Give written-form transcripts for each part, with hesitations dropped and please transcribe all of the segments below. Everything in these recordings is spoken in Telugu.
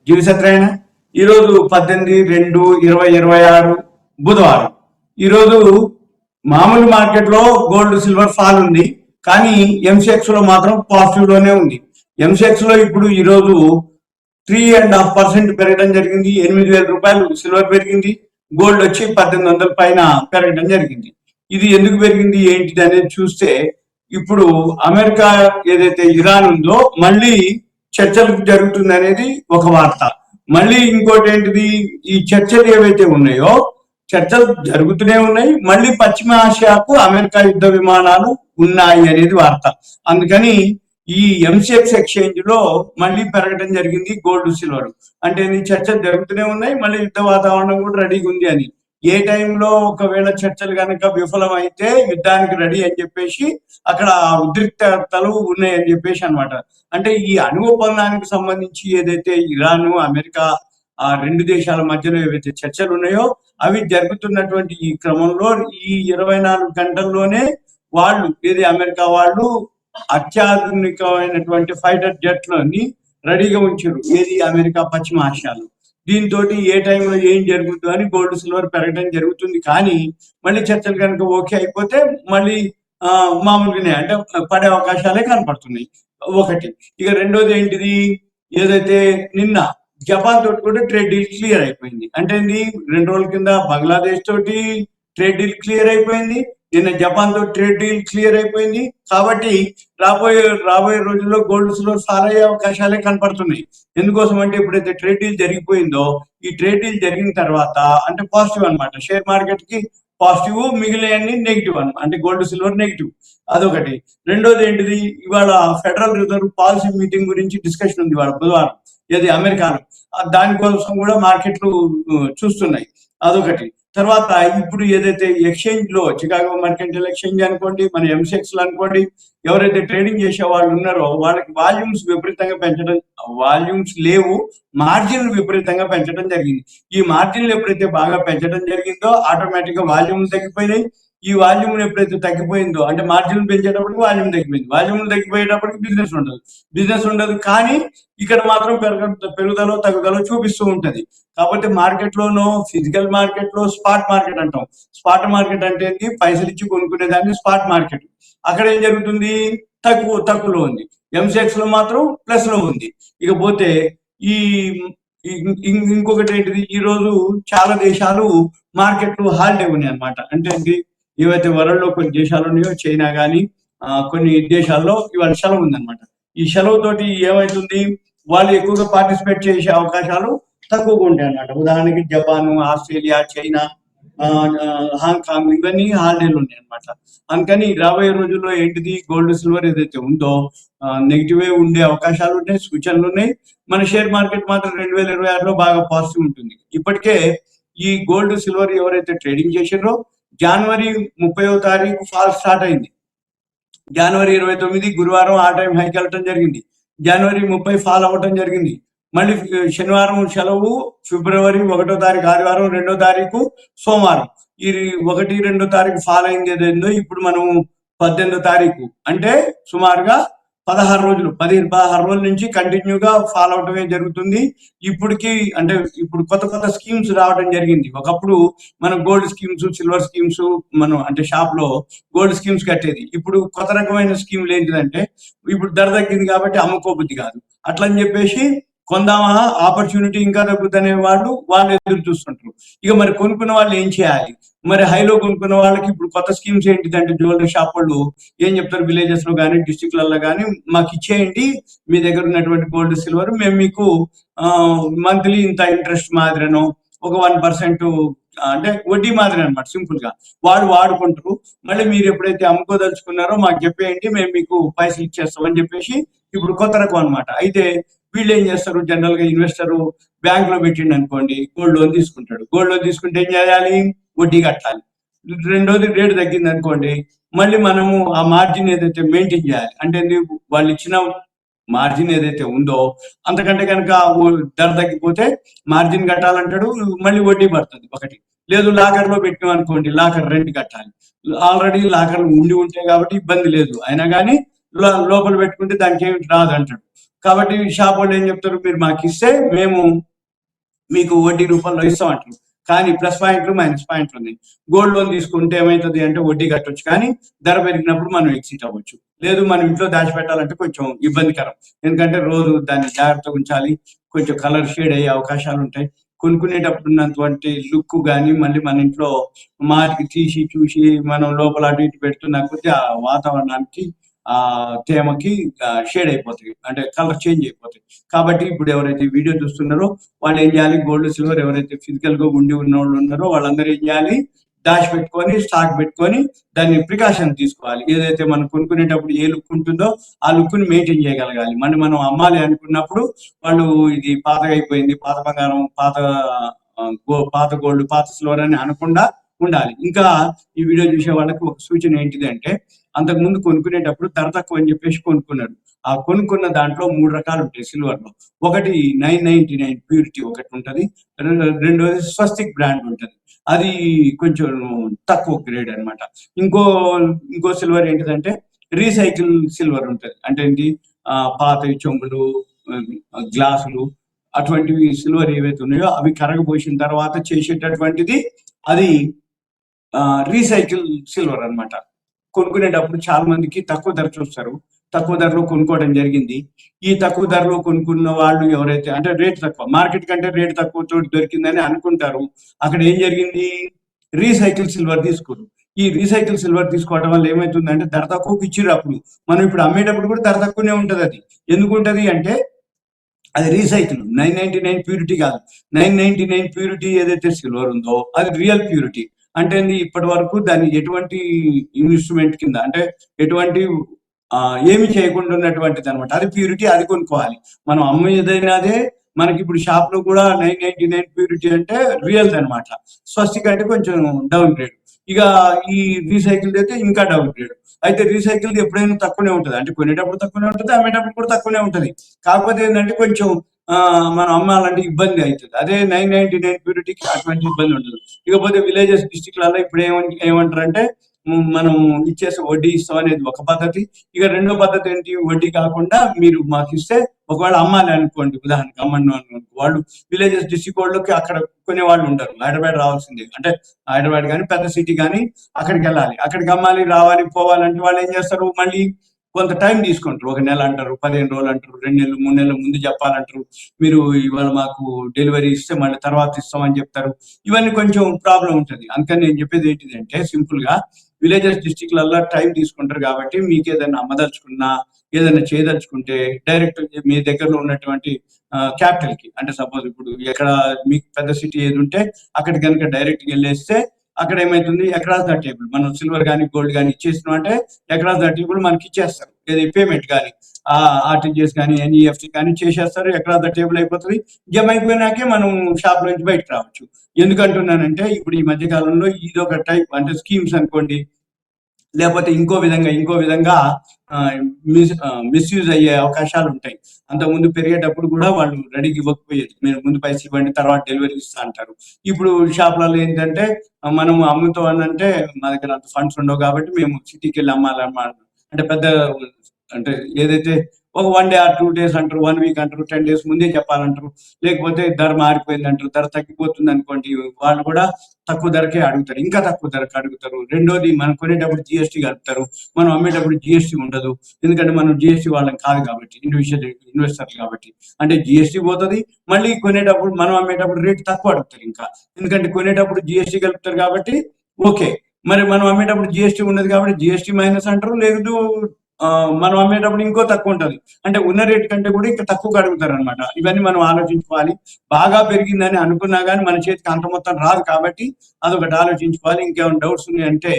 జీవసత్రాయణ ఈరోజు 18/2/2026 బుధవారం. ఈరోజు మామూలు మార్కెట్ లో గోల్డ్ సిల్వర్ ఫాల్ ఉంది, కానీ ఎంసెక్స్ లో మాత్రం పాజిటివ్ లోనే ఉంది. ఎంసెక్స్ లో ఇప్పుడు ఈరోజు 3.5% పెరగడం జరిగింది. 8,000 రూపాయలు సిల్వర్ పెరిగింది. గోల్డ్ వచ్చి 1,800 పైన పెరగడం జరిగింది. ఇది ఎందుకు పెరిగింది ఏంటిది అనేది చూస్తే, ఇప్పుడు అమెరికా ఏదైతే ఇరాన్ ఉందో మళ్ళీ చర్చలు జరుగుతుంది అనేది ఒక వార్త. మళ్ళీ ఇంకోటి ఏంటిది, ఈ చర్చలు ఏవైతే ఉన్నాయో చర్చలు జరుగుతూనే ఉన్నాయి. మళ్ళీ పశ్చిమ ఆసియాకు అమెరికా యుద్ధ విమానాలు ఉన్నాయి అనేది వార్త. అందుకని ఈ ఎంసీఎక్స్ ఎక్స్చేంజ్ లో మళ్ళీ పెరగడం జరిగింది గోల్డ్ సిల్వర్. అంటే చర్చలు జరుగుతూనే ఉన్నాయి, మళ్ళీ యుద్ధ వాతావరణం కూడా రెడీగా ఉంది అని. ఏ టైంలో ఒకవేళ చర్చలు కనుక విఫలం అయితే యుద్ధానికి రెడీ అని చెప్పేసి అక్కడ ఉద్రిక్తతలు ఉన్నాయని చెప్పేసి అనమాట. అంటే ఈ అణు ఒప్పందానికి సంబంధించి ఏదైతే ఇరాన్ అమెరికా ఆ రెండు దేశాల మధ్యలో ఏవైతే చర్చలు ఉన్నాయో అవి జరుగుతున్నటువంటి ఈ క్రమంలో ఈ 24 గంటల్లోనే వాళ్ళు ఏది అమెరికా వాళ్ళు అత్యాధునికమైనటువంటి ఫైటర్ జెట్లని రెడీగా ఉంచారు, ఏది అమెరికా పశ్చిమ ఆసియాలో. దీంతో ఏ టైంలో ఏం జరుగుతుందో అని గోల్డ్ సిల్వర్ పెరగడం జరుగుతుంది. కానీ మళ్ళీ చర్చలు కనుక ఓకే అయిపోతే మళ్ళీ మామూలుగానే అంటే పడే అవకాశాలే కనపడుతున్నాయి ఒకటి. ఇక రెండోది ఏంటిది, ఏదైతే నిన్న జపాన్ తోటి కూడా ట్రేడ్ డీల్ క్లియర్ అయిపోయింది. అంటే 2 రోజుల కింద బంగ్లాదేశ్ తోటి ట్రేడ్ డీల్ క్లియర్ అయిపోయింది, నిన్న జపాన్ తో ట్రేడ్ డీల్ క్లియర్ అయిపోయింది. కాబట్టి రాబోయే రోజుల్లో గోల్డ్ సిల్వర్ ఫాల్ అయ్యే అవకాశాలే కనపడుతున్నాయి. ఎందుకోసం అంటే ఎప్పుడైతే ట్రేడ్ డీల్ జరిగిపోయిందో, ఈ ట్రేడ్ డీల్ జరిగిన తర్వాత అంటే పాజిటివ్ అనమాట, షేర్ మార్కెట్ కి పాజిటివ్, మిగిలినవన్నీ నెగిటివ్ అనమాట. అంటే గోల్డ్ సిల్వర్ నెగిటివ్, అదొకటి. రెండోది ఏంటిది, ఇవాళ ఫెడరల్ రిజర్వ్ పాలసీ మీటింగ్ గురించి డిస్కషన్ ఉంది ఇవాళ బుధవారం, ఏది అమెరికాలో. దానికోసం కూడా మార్కెట్లు చూస్తున్నాయి, అదొకటి. తర్వాత ఇప్పుడు ఏదైతే ఎక్స్చేంజ్ లో చికాగో మర్కెంటైల్ ఎక్స్చేంజ్ అనుకోండి, మన ఎంసెక్స్ లో అనుకోండి, ఎవరైతే ట్రేడింగ్ చేసే వాళ్ళు ఉన్నారో వాళ్ళకి వాల్యూమ్స్ విపరీతంగా పెంచడం, వాల్యూమ్స్ లేవు, మార్జిన్ విపరీతంగా పెంచడం జరిగింది. ఈ మార్జిన్లు ఎప్పుడైతే బాగా పెంచడం జరిగిందో ఆటోమేటిక్ గా వాల్యూమ్ తగ్గిపోయినాయి. ఈ వాల్యూమ్ ఎప్పుడైతే తగ్గిపోయిందో అంటే మార్జిన్ పెంచేటప్పటికి వాల్యూమ్ తగ్గిపోయింది, వాల్యూమ్ తగ్గిపోయేటప్పటికి బిజినెస్ ఉండదు. కానీ ఇక్కడ మాత్రం పెరుగుదల తగ్గుదల చూపిస్తూ ఉంటది. కాబట్టి మార్కెట్ లోనో ఫిజికల్ మార్కెట్ లో స్పాట్ మార్కెట్ అంటాం. స్పాట్ మార్కెట్ అంటే ఏంటి, పైసలు ఇచ్చి కొనుక్కునే దాన్ని స్పాట్ మార్కెట్. అక్కడ ఏం జరుగుతుంది, తక్కువలో ఉంది. ఎంసెక్స్ లో మాత్రం ప్లస్ లో ఉంది. ఇకపోతే ఈ ఇంకొకటి ఏంటిది, ఈ రోజు చాలా దేశాలు మార్కెట్లు హాలిడే ఉన్నాయి అనమాట. అంటే ఏవైతే వరల్డ్ లో కొన్ని దేశాలు ఉన్నాయో, చైనా కానీ కొన్ని దేశాల్లో ఇవాళ సెలవు ఉందన్నమాట. ఈ సెలవు తోటి ఏమవుతుంది, వాళ్ళు ఎక్కువగా పార్టిసిపేట్ చేసే అవకాశాలు తక్కువగా ఉంటాయి అన్నమాట. ఉదాహరణకి జపాన్, ఆస్ట్రేలియా, చైనా, హాంకాంగ్ ఇవన్నీ హాలిడేలు ఉన్నాయి అనమాట. అందుకని రాబోయే రోజుల్లో ఏంటిది, గోల్డ్ సిల్వర్ ఏదైతే ఉందో నెగిటివే ఉండే అవకాశాలు ఉన్నాయి, సూచనలు ఉన్నాయి. మన షేర్ మార్కెట్ మాత్రం 2026లో బాగా పాజిటివ్ ఉంటుంది. ఇప్పటికే ఈ గోల్డ్ సిల్వర్ ఎవరైతే ట్రేడింగ్ చేసారో జనవరి 30వ తారీఖు ఫాల్ స్టార్ట్ అయింది. జనవరి 29 గురువారం ఆ టైం హైకి వెళ్ళటం జరిగింది. జనవరి 30 ఫాల్ అవ్వటం జరిగింది. మళ్ళీ శనివారం సెలవు, ఫిబ్రవరి 1వ తారీఖు ఆదివారం, 2వ తారీఖు సోమవారం. ఈ 1, 2 తారీఖు ఫాల్ అయింది ఏదైందో ఇప్పుడు మనం 18వ తారీఖు అంటే సుమారుగా 16 రోజులు 15-16 రోజుల నుంచి కంటిన్యూగా ఫాల్ అవటమే జరుగుతుంది. ఇప్పటికి అంటే ఇప్పుడు కొత్త స్కీమ్స్ రావడం జరిగింది. ఒకప్పుడు మనం గోల్డ్ స్కీమ్స్, సిల్వర్ స్కీమ్స్ మనం అంటే షాప్ లో గోల్డ్ స్కీమ్స్ కట్టేది. ఇప్పుడు కొత్త రకమైన స్కీమ్లు ఏంటిదంటే, ఇప్పుడు ధర తగ్గింది కాబట్టి అమ్ముకోబుద్ధి కాదు, అట్లని చెప్పేసి కొందామా ఆపర్చునిటీ ఇంకా తగ్గుద్దనే వాళ్ళు ఎదురు చూస్తుంటారు. ఇక మరి కొనుక్కున్న వాళ్ళు ఏం చేయాలి, మరి హైలో కొనుక్కున్న వాళ్ళకి ఇప్పుడు కొత్త స్కీమ్స్ ఏంటిదంటే, జ్యువెలరీ షాప్ వాళ్ళు ఏం చెప్తారు, విలేజెస్ లో కానీ డిస్ట్రిక్ట్లలో కానీ మాకు ఇచ్చేయండి మీ దగ్గర ఉన్నటువంటి గోల్డ్ సిల్వర్, మేము మీకు మంత్లీ ఇంత ఇంట్రెస్ట్ మాదిరినో ఒక 1% అంటే వడ్డీ మాదిరి అనమాట. సింపుల్ గా వాళ్ళు వాడుకుంటారు. మళ్ళీ మీరు ఎప్పుడైతే అమ్ముకోదలుచుకున్నారో మాకు చెప్పేయండి, మేము మీకు పైసలు ఇచ్చేస్తామని చెప్పేసి ఇప్పుడు కొత్త రకం అనమాట. అయితే వీళ్ళు ఏం చేస్తారు, జనరల్ గా ఇన్వెస్టర్ బ్యాంక్ లో పెట్టిండు అనుకోండి, గోల్డ్ లోన్ తీసుకుంటాడు. గోల్డ్ లోన్ తీసుకుంటే ఏం చేయాలి, వడ్డీ కట్టాలి. రెండోది రేటు తగ్గింది అనుకోండి, మళ్ళీ మనము ఆ మార్జిన్ ఏదైతే మెయింటైన్ చేయాలి. అంటే వాళ్ళు ఇచ్చిన మార్జిన్ ఏదైతే ఉందో అంతకంటే కనుక ధర తగ్గిపోతే మార్జిన్ కట్టాలంటాడు, మళ్ళీ వడ్డీ పడుతుంది ఒకటి. లేదు లాకర్ లో పెట్టినాం అనుకోండి, లాకర్ రెంట్ కట్టాలి. ఆల్రెడీ లాకర్లు ఉండి ఉంటాయి కాబట్టి ఇబ్బంది లేదు. అయినా కానీ లోపల పెట్టుకుంటే దానికి ఏమి రాదు అంటాడు. కాబట్టి షాప్ వాళ్ళు ఏం చెప్తారు, మీరు మాకు ఇస్తే మేము మీకు వడ్డీ రూపంలో ఇస్తాం అంటారు. కానీ ప్లస్ పాయింట్లు మైనస్ పాయింట్లు ఉన్నాయి. గోల్డ్ లోన్ తీసుకుంటే ఏమవుతుంది అంటే వడ్డీ కట్టొచ్చు, కానీ ధర పెరిగినప్పుడు మనం ఎగ్జిట్ అవ్వచ్చు. లేదు మనం ఇంట్లో దాచిపెట్టాలంటే కొంచెం ఇబ్బందికరం, ఎందుకంటే రోజు దాన్ని జాగ్రత్తగా ఉంచాలి, కొంచెం కలర్ షేడ్ అయ్యే అవకాశాలు ఉంటాయి. కొనుక్కునేటప్పుడు ఉన్నటువంటి లుక్ కానీ మళ్ళీ మన ఇంట్లో మార్కి తీసి చూసి మనం లోపల అటు ఇటు పెడుతున్నా కొద్దీ ఆ వాతావరణానికి ఆ తేమకి షేడ్ అయిపోతాయి, అంటే కలర్ చేంజ్ అయిపోతాయి. కాబట్టి ఇప్పుడు ఎవరైతే వీడియో చూస్తున్నారో వాళ్ళు ఏం చేయాలి, గోల్డ్ సిల్వర్ ఎవరైతే ఫిజికల్ గా ఉండి ఉన్న వాళ్ళు ఉన్నారో వాళ్ళందరూ ఏం చేయాలి, దాచి పెట్టుకొని స్టాక్ పెట్టుకొని దాన్ని ప్రికాషన్ తీసుకోవాలి. ఏదైతే మనం కొనుక్కునేటప్పుడు ఏ లుక్ ఉంటుందో ఆ లుక్ ని మెయింటైన్ చేయగలగాలి. మనం అమ్మాలి అనుకున్నప్పుడు వాళ్ళు ఇది పాతగా అయిపోయింది, పాత బంగారం, పాత గోల్డ్, పాత సిల్వర్ అని అనకుండా ఉండాలి. ఇంకా ఈ వీడియో చూసే వాళ్ళకి ఒక సూచన ఏంటిది అంటే, అంతకుముందు కొనుక్కునేటప్పుడు ధర తక్కువ అని చెప్పేసి కొనుక్కున్నాడు. ఆ కొనుక్కున్న దాంట్లో 3 రకాలు ఉంటాయి సిల్వర్ లో. ఒకటి 999 ప్యూరిటీ ఒకటి ఉంటది, రెండోది స్వస్తిక్ బ్రాండ్ ఉంటది, అది కొంచెం తక్కువ గ్రేడ్ అనమాట. ఇంకో సిల్వర్ ఏంటిదంటే రీసైకిల్ సిల్వర్ ఉంటది. అంటే ఏంటి, పాత చెంబులు, గ్లాసులు, అటువంటివి సిల్వర్ ఏవైతే ఉన్నాయో అవి కరగబోసిన తర్వాత చేసేటటువంటిది అది రీసైకిల్ సిల్వర్ అనమాట. కొనుక్కునేటప్పుడు చాలా మందికి తక్కువ ధర చూస్తారు, తక్కువ ధరలో కొనుక్కోవడం జరిగింది. ఈ తక్కువ ధరలో కొనుక్కున్న వాళ్ళు ఎవరైతే అంటే రేట్ తక్కువ, మార్కెట్ కంటే రేట్ తక్కువ తోటి దొరికిందని అనుకుంటారు. అక్కడ ఏం జరిగింది, రీసైకిల్ సిల్వర్ తీసుకోరు. ఈ రీసైకిల్ సిల్వర్ తీసుకోవడం వల్ల ఏమవుతుందంటే ధర తక్కువకి ఇచ్చిర్రు. అప్పుడు మనం ఇప్పుడు అమ్మేటప్పుడు కూడా ధర తక్కువనే ఉంటది. అది ఎందుకు ఉంటది అంటే అది రీసైకిల్, 999 ప్యూరిటీ కాదు. 999 ప్యూరిటీ ఏదైతే సిల్వర్ ఉందో అది రియల్ ప్యూరిటీ. అంటే ఇప్పటి వరకు దాన్ని ఎటువంటి ఇన్స్ట్రుమెంట్ కింద అంటే ఎటువంటి ఏమి చేయకుండా ఉన్నటువంటిది అనమాట. అది ప్యూరిటీ, అది కొనుక్కోవాలి. మనం అమ్మేదైనా అదే. మనకి ఇప్పుడు షాప్ లో కూడా 999 ప్యూరిటీ అంటే రియల్ అనమాట. స్వస్తిక్ అంటే కొంచెం డౌన్ గ్రేడ్. ఇక ఈ రీసైకిల్ అయితే ఇంకా డౌన్ గ్రేడ్. అయితే రీసైకిల్ ఎప్పుడైనా తక్కువనే ఉంటుంది, అంటే కొనేటప్పుడు తక్కువనే ఉంటుంది, అమ్మేటప్పుడు కూడా తక్కువనే ఉంటుంది. కాకపోతే ఏంటంటే కొంచెం మనం అమ్మాలంటే ఇబ్బంది అవుతుంది. అదే 999 ప్యూరిటీకి అటువంటి ఇబ్బంది ఉండదు. ఇకపోతే విలేజెస్ డిస్టిక్లలో ఇప్పుడు ఏమంటారంటే మనం ఇచ్చేసి వడ్డీ ఇస్తాం అనేది ఒక పద్ధతి. ఇక రెండో పద్ధతి ఏంటి, వడ్డీ కాకుండా మీరు మాకు ఇస్తే ఒకవేళ అమ్మాలి అనుకోండి, ఉదాహరణకు అమ్మను అనుకోండి, వాళ్ళు విలేజెస్ డిస్టిక్ వాళ్ళకి అక్కడ కొనే వాళ్ళు ఉంటారు. హైదరాబాద్ రావాల్సిందే, అంటే హైదరాబాద్ కానీ పెద్ద సిటీ కానీ అక్కడికి వెళ్ళాలి. అక్కడికి అమ్మాలి, రావాలి, పోవాలంటే వాళ్ళు ఏం చేస్తారు, మళ్ళీ కొంత టైం తీసుకుంటారు. 1 నెల అంటారు, 15 రోజులు అంటారు, 2 నెలలు 3 నెలల ముందు చెప్పాలంటారు. మీరు ఇవాళ మాకు డెలివరీ ఇస్తే మళ్ళీ తర్వాత ఇస్తామని చెప్తారు. ఇవన్నీ కొంచెం ప్రాబ్లం ఉంటుంది. అందుకని నేను చెప్పేది ఏంటిదంటే సింపుల్ గా విలేజెస్ డిస్టిక్లలో టైం తీసుకుంటారు. కాబట్టి మీకు ఏదైనా అమ్మదలుచుకున్నా, ఏదైనా చేయదలుచుకుంటే డైరెక్ట్ మీ దగ్గరలో ఉన్నటువంటి క్యాపిటల్ కి, అంటే సపోజ్ ఇప్పుడు ఎక్కడ మీకు పెద్ద సిటీ ఏది ఉంటే అక్కడ కనుక డైరెక్ట్ గా వెళ్ళేస్తే అక్కడ ఏమైతుంది, అక్రాస్ ద టేబుల్ మనం సిల్వర్ కానీ గోల్డ్ కానీ ఇచ్చేసినాం అంటే అక్రాస్ ద టేబుల్ మనకి ఇచ్చేస్తారు. ఏది పేమెంట్ కానీ ఆర్టీజీఎస్ కానీ ఎన్ఈఎఫ్టీ కానీ చేసేస్తారు, అక్రాస్ ద టేబుల్ అయిపోతుంది. జమ అయిపోయినాకే మనం షాప్ నుంచి బయటకు రావచ్చు. ఎందుకంటున్నానంటే ఇప్పుడు ఈ మధ్య కాలంలో ఇది ఒక టైప్, అంటే స్కీమ్స్ అనుకోండి, లేకపోతే ఇంకో విధంగా మిస్యూజ్ అయ్యే అవకాశాలు ఉంటాయి. అంతకుముందు పెరిగేటప్పుడు కూడా వాళ్ళు రెడీకి ఇవ్వకపోయేది, మీరు ముందు పైసలు ఇవ్వండి తర్వాత డెలివరీ ఇస్తా అంటారు. ఇప్పుడు షాప్లలో ఏంటంటే మనం అమ్ముతాం అని అంటే మా దగ్గర అంత ఫండ్స్ ఉండవు కాబట్టి మేము సిటీకి వెళ్ళి అమ్మాలన్నమాట. అంటే పెద్ద, అంటే ఏదైతే ఒక 1 డే ఆర్ 2 డేస్ అంటారు, 1 వీక్ అంటారు, 10 డేస్ ముందే చెప్పాలంటారు. లేకపోతే ధర మారిపోయింది అంటారు, ధర తగ్గిపోతుంది అనుకోండి, వాళ్ళు కూడా తక్కువ ధరకే అడుగుతారు, ఇంకా తక్కువ ధరకు అడుగుతారు. రెండోది మనం కొనేటప్పుడు జిఎస్టీ కలుపుతారు, మనం అమ్మేటప్పుడు జిఎస్టీ ఉండదు. ఎందుకంటే మనం జిఎస్టీ వాళ్ళం కాదు కాబట్టి, ఇండివిజువల్ ఇన్వెస్టర్లు కాబట్టి. అంటే జిఎస్టీ పోతుంది, మళ్ళీ కొనేటప్పుడు మనం అమ్మేటప్పుడు రేట్ తక్కువ అడుగుతారు ఇంకా, ఎందుకంటే కొనేటప్పుడు జిఎస్టీ కలుపుతారు కాబట్టి. ఓకే, మరి మనం అమ్మేటప్పుడు జిఎస్టీ ఉండదు కాబట్టి జిఎస్టీ మైనస్ అంటారు. లేదు మనం అమ్మేటప్పుడు ఇంకో తక్కువ ఉంటుంది, అంటే ఉన్న రేట్ కంటే కూడా ఇంకా తక్కువ అడుగుతారు అనమాట. ఇవన్నీ మనం ఆలోచించుకోవాలి. బాగా పెరిగిందని అనుకున్నా కానీ మన చేతికి అంత మొత్తం రాదు కాబట్టి అదొకటి ఆలోచించుకోవాలి. ఇంకేమైనా డౌట్స్ ఉన్నాయంటే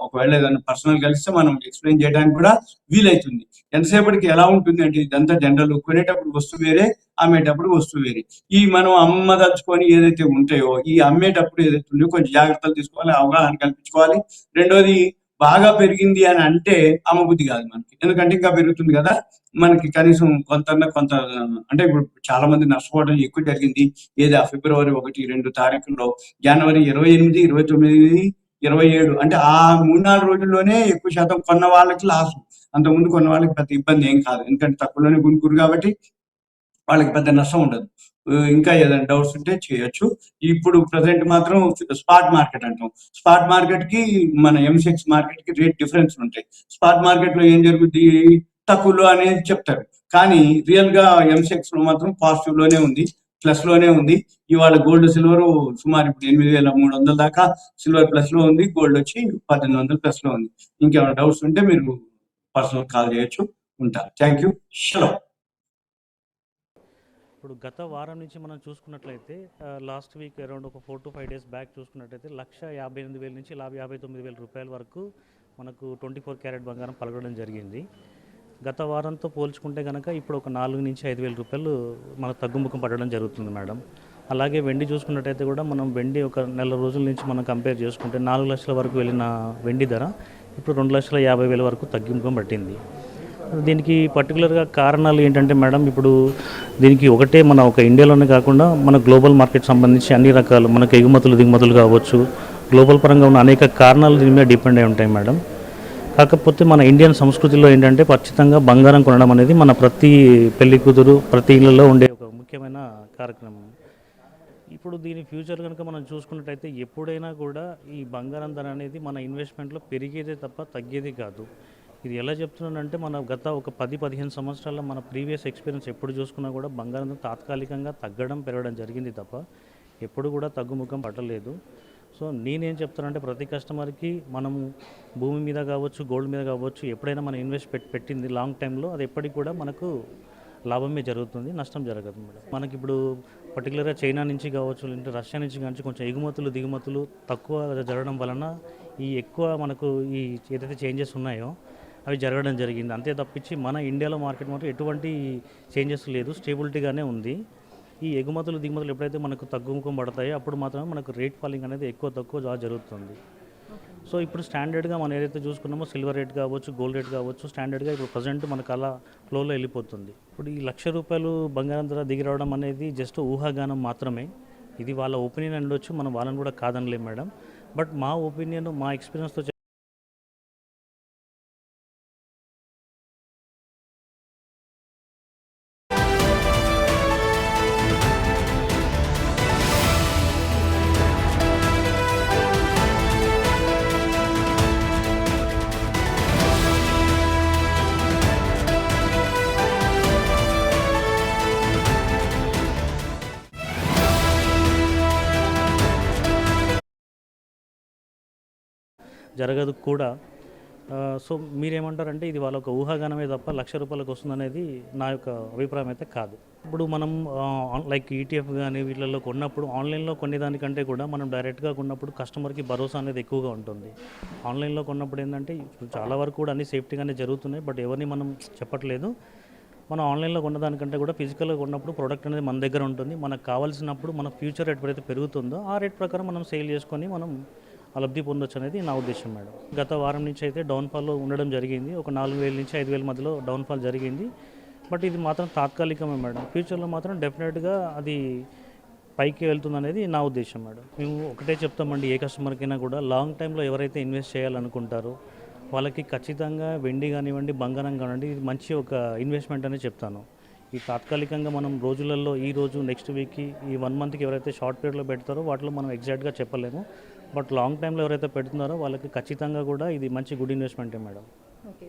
ఒకవేళ ఏదైనా పర్సనల్ కలిస్తే మనం ఎక్స్ప్లెయిన్ చేయడానికి కూడా వీలవుతుంది. ఎంతసేపటికి ఎలా ఉంటుంది అంటే ఇదంతా జనరల్, కొనేటప్పుడు వస్తువు వేరే, అమ్మేటప్పుడు వస్తువు వేరే. ఈ మనం అమ్మదలుచుకొని ఏదైతే ఉంటాయో ఈ అమ్మేటప్పుడు ఏదైతే ఉన్నాయో కొంచెం జాగ్రత్తలు తీసుకోవాలి, అవగాహన కల్పించుకోవాలి. రెండోది, బాగా పెరిగింది అని అంటే అమ్మబుద్ధి కాదు మనకి, ఎందుకంటే ఇంకా పెరుగుతుంది కదా, మనకి కనీసం కొంత అంటే ఇప్పుడు చాలా మంది నష్టపోవడం ఎక్కువ జరిగింది. ఏదో ఫిబ్రవరి 1, 2 తారీఖుల్లో, జనవరి 28, 29, 27, అంటే ఆ 3-4 రోజుల్లోనే ఎక్కువ శాతం కొన్న వాళ్ళకి లాసు. అంతకుముందు కొన్న వాళ్ళకి పెద్ద ఇబ్బంది ఏం కాదు, ఎందుకంటే తక్కువలోనే కొనుక్కురు కాబట్టి వాళ్ళకి పెద్ద నష్టం ఉండదు. ఇంకా ఏదైనా డౌట్స్ ఉంటే చేయొచ్చు. ఇప్పుడు ప్రజెంట్ మాత్రం స్పాట్ మార్కెట్ అంటాం. స్పాట్ మార్కెట్ కి మన ఎంసెక్స్ మార్కెట్ కి రేట్ డిఫరెన్స్ ఉంటాయి. స్పాట్ మార్కెట్ లో ఏం జరుగుద్ది, తక్కువలో అనేది చెప్తారు, కానీ రియల్ గా ఎంసెక్స్ లో మాత్రం పాజిటివ్ లోనే ఉంది, ప్లస్ లోనే ఉంది. ఇవాళ గోల్డ్ సిల్వర్ సుమారు ఇప్పుడు 8,300 దాకా సిల్వర్ ప్లస్ లో ఉంది, గోల్డ్ వచ్చి 1,800 ప్లస్ లో ఉంది. ఇంకేమైనా డౌట్స్ ఉంటే మీరు పర్సనల్ కాల్ చేయొచ్చు. ఉంటా. Thank you. షలో. ఇప్పుడు గత వారం నుంచి మనం చూసుకున్నట్లయితే లాస్ట్ వీక్ అరౌండ్ ఒక 4 to 5 days బ్యాక్ చూసుకున్నట్లయితే 1,58,000 నుంచి 59,000 రూపాయల వరకు మనకు 24 క్యారెట్ బంగారం పలకడం జరిగింది. గత వారంతో పోల్చుకుంటే కనుక ఇప్పుడు ఒక 4 నుంచి 5,000 రూపాయలు మనకు తగ్గుముఖం పడడం జరుగుతుంది మేడం. అలాగే వెండి చూసుకున్నట్టయితే కూడా మనం వెండి ఒక నెల రోజుల నుంచి మనం కంపేర్ చేసుకుంటే 4 లక్షల వరకు వెళ్ళిన వెండి ధర ఇప్పుడు 2,50,000 వరకు తగ్గుముఖం పట్టింది. దీనికి పర్టికులర్గా కారణాలు ఏంటంటే మేడం, ఇప్పుడు దీనికి ఒకటే మన ఒక ఇండియాలోనే కాకుండా మన గ్లోబల్ మార్కెట్ సంబంధించి అన్ని రకాలు మనకు ఎగుమతులు దిగుమతులు కావచ్చు, గ్లోబల్ పరంగా ఉన్న అనేక కారణాలు దీని మీద డిపెండ్ అయి ఉంటాయి మేడం. కాకపోతే మన ఇండియన్ సంస్కృతిలో ఏంటంటే ఖచ్చితంగా బంగారం కొనడం అనేది మన ప్రతి పెళ్లి కూతురు ప్రతి ఇళ్లలో ఉండే ఒక ముఖ్యమైన కార్యక్రమం. ఇప్పుడు దీని ఫ్యూచర్ కనుక మనం చూసుకున్నట్టయితే ఎప్పుడైనా కూడా ఈ బంగారం ధర అనేది మన ఇన్వెస్ట్మెంట్లో పెరిగేదే తప్ప తగ్గేది కాదు. ఇది ఎలా చెప్తున్నానంటే మన గత ఒక 10-15 సంవత్సరాల మన ప్రీవియస్ ఎక్స్పీరియన్స్ ఎప్పుడు చూసుకున్నా కూడా బంగారం తాత్కాలికంగా తగ్గడం పెరగడం జరిగింది తప్ప ఎప్పుడు కూడా తగ్గుముఖం పట్టలేదు. సో నేనేం చెప్తానంటే ప్రతి కస్టమర్కి మనము భూమి మీద కావచ్చు, గోల్డ్ మీద కావచ్చు, ఎప్పుడైనా మనం ఇన్వెస్ట్ పెట్టింది లాంగ్ టైంలో అది ఎప్పటికి కూడా మనకు లాభమే జరుగుతుంది, నష్టం జరగదు మేడం. మనకి ఇప్పుడు పర్టికులర్గా చైనా నుంచి కావచ్చు, లేదంటే రష్యా నుంచి కావచ్చు కొంచెం ఎగుమతులు దిగుమతులు తక్కువ జరగడం వలన ఈ ఎక్కువ మనకు ఈ ఏదైతే చేంజెస్ ఉన్నాయో అవి జరగడం జరిగింది. అంతే తప్పించి మన ఇండియాలో మార్కెట్ మాత్రం ఎటువంటి చేంజెస్ లేదు, స్టేబిలిటీగానే ఉంది. ఈ ఎగుమతులు దిగుమతులు ఎప్పుడైతే మనకు తగ్గుముఖం పడతాయో అప్పుడు మాత్రమే మనకు రేట్ ఫాలింగ్ అనేది ఎక్కువ తక్కువ జరుగుతుంది. సో ఇప్పుడు స్టాండర్డ్గా మనం ఏదైతే చూసుకున్నామో సిల్వర్ రేట్ కావచ్చు, గోల్డ్ రేట్ కావచ్చు, స్టాండర్డ్గా ఇప్పుడు ప్రజెంట్ మనకు అలా ఫ్లోలో వెళ్ళిపోతుంది. ఇప్పుడు ఈ 1,00,000 రూపాయలు బంగారం ధర దిగి రావడం అనేది జస్ట్ ఊహాగానం మాత్రమే. ఇది వాళ్ళ ఒపీనియన్ ఉండొచ్చు, మనం వాళ్ళని కూడా కాదనలేం మేడం. బట్ మా ఒపీనియన్, మా ఎక్స్పీరియన్స్తో జరగదు కూడా. సో మీరేమంటారంటే ఇది వాళ్ళ ఒక ఊహాగానమే తప్ప 1,00,000 రూపాయలకు వస్తుందనేది నా యొక్క అభిప్రాయం అయితే కాదు. ఇప్పుడు మనం లైక్ ఈటీఎఫ్ కానీ వీటిల్లో కొన్నప్పుడు ఆన్లైన్లో కొనేదానికంటే కూడా మనం డైరెక్ట్గా కొన్నప్పుడు కస్టమర్కి భరోసా అనేది ఎక్కువగా ఉంటుంది. ఆన్లైన్లో కొన్నప్పుడు ఏంటంటే చాలా వరకు కూడా అన్ని సేఫ్టీగానే జరుగుతున్నాయి, బట్ ఎవరిని మనం చెప్పట్లేదు. మనం ఆన్లైన్లో కొన్నదానికంటే కూడా ఫిజికల్గా కొన్నప్పుడు ప్రోడక్ట్ అనేది మన దగ్గర ఉంటుంది. మనకు కావాల్సినప్పుడు మన ఫ్యూచర్ రేట్ ఎప్పుడైతే పెరుగుతుందో ఆ రేట్ ప్రకారం మనం సేల్ చేసుకొని మనం లబ్ధి పొందొచ్చు అనేది నా ఉద్దేశం మేడం. గత వారం నుంచి అయితే డౌన్ఫాల్లో ఉండడం జరిగింది. ఒక 4,000 నుంచి 5,000 మధ్యలో డౌన్ఫాల్ జరిగింది. బట్ ఇది మాత్రం తాత్కాలికమే మేడం. ఫ్యూచర్లో మాత్రం డెఫినెట్గా అది పైకి వెళ్తుంది అనేది నా ఉద్దేశం మేడం. మేము ఒకటే చెప్తామండి, ఏ కస్టమర్కైనా కూడా లాంగ్ టైంలో ఎవరైతే ఇన్వెస్ట్ చేయాలనుకుంటారో వాళ్ళకి ఖచ్చితంగా వెండి కానివ్వండి, బంగారం కానివ్వండి, ఇది మంచి ఒక ఇన్వెస్ట్మెంట్ అనే చెప్తాను. ఈ తాత్కాలికంగా మనం రోజులలో ఈ రోజు నెక్స్ట్ వీక్కి ఈ 1 మంత్కి ఎవరైతే షార్ట్ పీరియడ్లో పెడతారో వాటిలో మనం ఎగ్జాక్ట్గా చెప్పలేము. బట్ లాంగ్ టైంలో ఎవరైతే పెడుతున్నారో వాళ్ళకి ఖచ్చితంగా కూడా ఇది మంచి గుడ్ ఇన్వెస్ట్మెంటే మేడం. ఓకే.